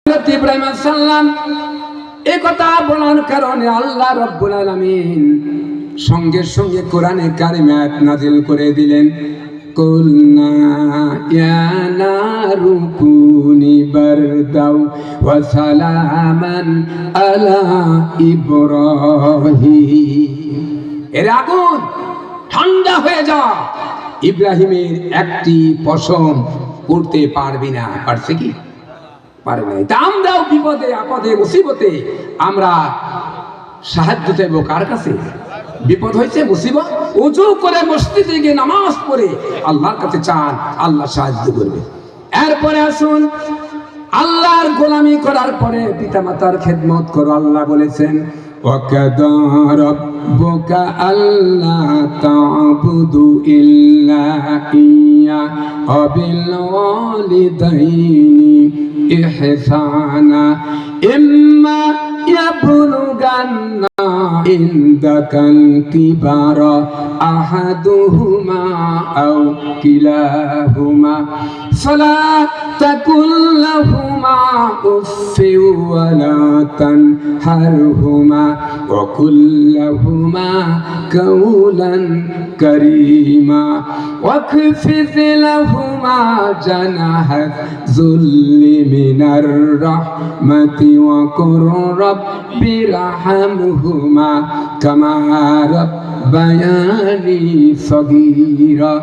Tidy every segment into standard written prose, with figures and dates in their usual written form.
ইব্রাহিম আলাইহিস সালাম এই কথা বলার কারণে আল্লাহ রাব্বুল আলামিন সঙ্গে সঙ্গে কোরআনে কারিমে আয়াত নাযিল করে দিলেন, কুলনা ইয়া নারু কুনি বারদাও ওয়া সালামান আলা ইব্রাহিম। এর আগুন ঠান্ডা হয়ে যা, ইব্রাহিমের একটি পশম পড়তে পারবি না। পারছে কি? পারে নাই। তা আমরাও বিপদে আপদে মুসিবতে আমরা সাহায্য চাইবো কার কাছে? বিপদ হয়েছে, মুসিবত, ওযু করে মসজিদে গিয়ে নামাজ পড়ে আল্লাহর কাছে চান, আল্লাহ সাহায্য করবে। এরপরে আসুন, আল্লাহর গোলামি করার পরে পিতামাতার খেদমত করো। আল্লাহ বলেছেন, ওয়াকাদা রাব্বুকা আল্লা তা'বুদু ইল্লা ইয়্যা ওয়া বিল ওয়ালিদাইনি ইহসানা ইম্মা ইয়াবলুগান্না ইনদাকাল কিবারা আহাদুহুমা আও কিলাহুমা ফালা তাকুল লাহুমা উফফিন ওয়া লা তানহারহুমা ওয়া কুল লাহুমা কাওলান কারীমা ওয়াখফিদ লাহুমা জানাহায যুল্লি মিনার রাহমাতি ওয়া কুর রাব্বিরহামহুমা কামা রাব্বায়ানি সগীরা।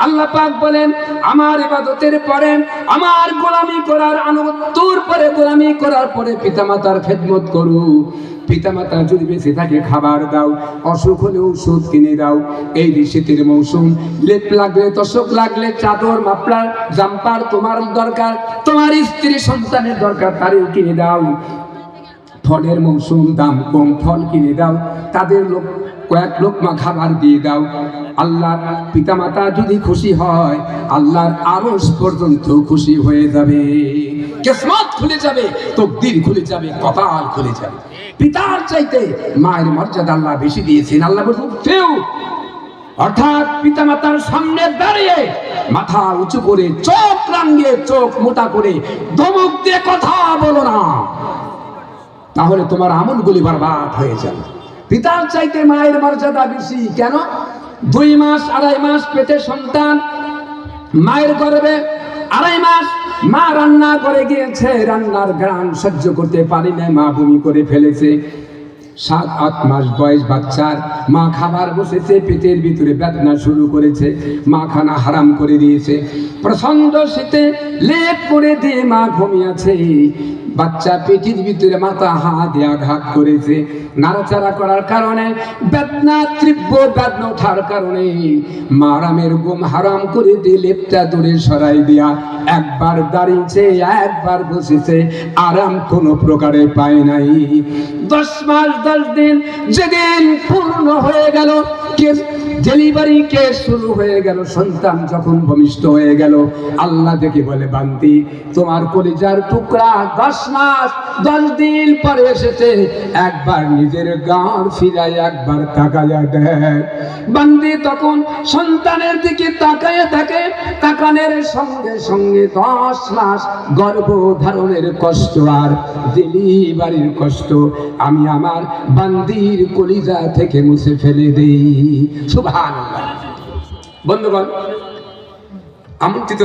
আল্লাহ পাক বলেন, আমার ইবাদতের পরে, আমার গোলামি করার আনুগত্যের পরে, গোলামি করার পরে পিতামাতার খেদমত করো। পিতামাতা যদি বেঁচে থাকে খাবার দাও, অসুখ হলে ওষুধ কিনে দাও। এই শীতের মৌসুম, লেপ লাগলে, তসক লাগলে, চাদর, মাফলার, জাম্পার তোমার দরকার, তোমার স্ত্রী সন্তানের দরকার, তারেও কিনে দাও। ফলের মৌসুম, দাম কম, ফল কিনে দাও, তাদের কয়েক লোকমা খাবার দিয়ে দাও। আল্লাহ পিতামাতা যদি খুশি হয়, আল্লাহর আরশ পর্যন্ত খুশি হয়ে যাবে, কিসমত খুলে যাবে, তকদির খুলে যাবে, কপাল খুলে যাবে। পিতার চাইতে মায়ের মর্যাদা আল্লাহ বেশি দিয়েছেন। আল্লাহ বলছেন, অর্থাৎ পিতামাতার সামনে দাঁড়িয়ে মাথা উঁচু করে, চোখ রাঙিয়ে, চোখ মোটা করে, ধমক দিয়ে কথা বলো না, তাহলে তোমার আমলগুলি বরবাদ হয়ে যাবে। পিতার চাইতে মায়ের মর্যাদা বেশি। কেন? 2 মাস 2.5 মাস পেটে সন্তান, মায়ের গর্ভে 2.5 মাস মা রান্না করে গিয়েছে, রান্নার ঘ্রাণ সহ্য করতে পারি না, মা বমি করে ফেলেছে। 7-8 মাস বয়স বাচ্চার, মা খাবার বসেছে, পেটের ভিতরে বেদনা শুরু করেছে, মা খানা হারাম করে দিয়েছে। প্রচন্ড শীতে লেপ পরে দিয়ে মা ঘুমিয়েছে, বাচ্চা পেটের ভিতরে মাথা হাত দিয়ে আঘাত করেছে। নাড়াচাড়া করার কারণে বেদনা, তীব্র বেদনা ওঠার কারণে মারামের ঘুম হারাম করে দিয়ে লেপটা দূরে সরাই দিয়া একবার দাঁড়িয়েছে, একবার বসেছে, আরাম কোনো প্রকারে পায় নাই। 10 মাস 10 দিন যেদিন পূর্ণ হয়ে গেল, ডেলিভারি কেস শুরু হয়ে গেল, সন্তান যখন ভূমিষ্ঠ হয়ে গেল, আল্লাহ দেখে বলে, বান্দি, তোমার কলিজার টুকরা 10 মাস 10 দিন পরে এসেছে, একবার নিজের গাঁর ফিরায় একবার তাকায়া দেখ। বান্দি তখন সন্তানের দিকে তাকায় থাকে, তাকানের সঙ্গে সঙ্গে 10 মাস গর্ভধারণের কষ্ট আর ডেলিভারির কষ্ট আমি আমার বান্দির কলিজা থেকে মুছে ফেলে দেই। সুবহানাল্লাহ। বন্ধুগণ, আমন্ত্রিত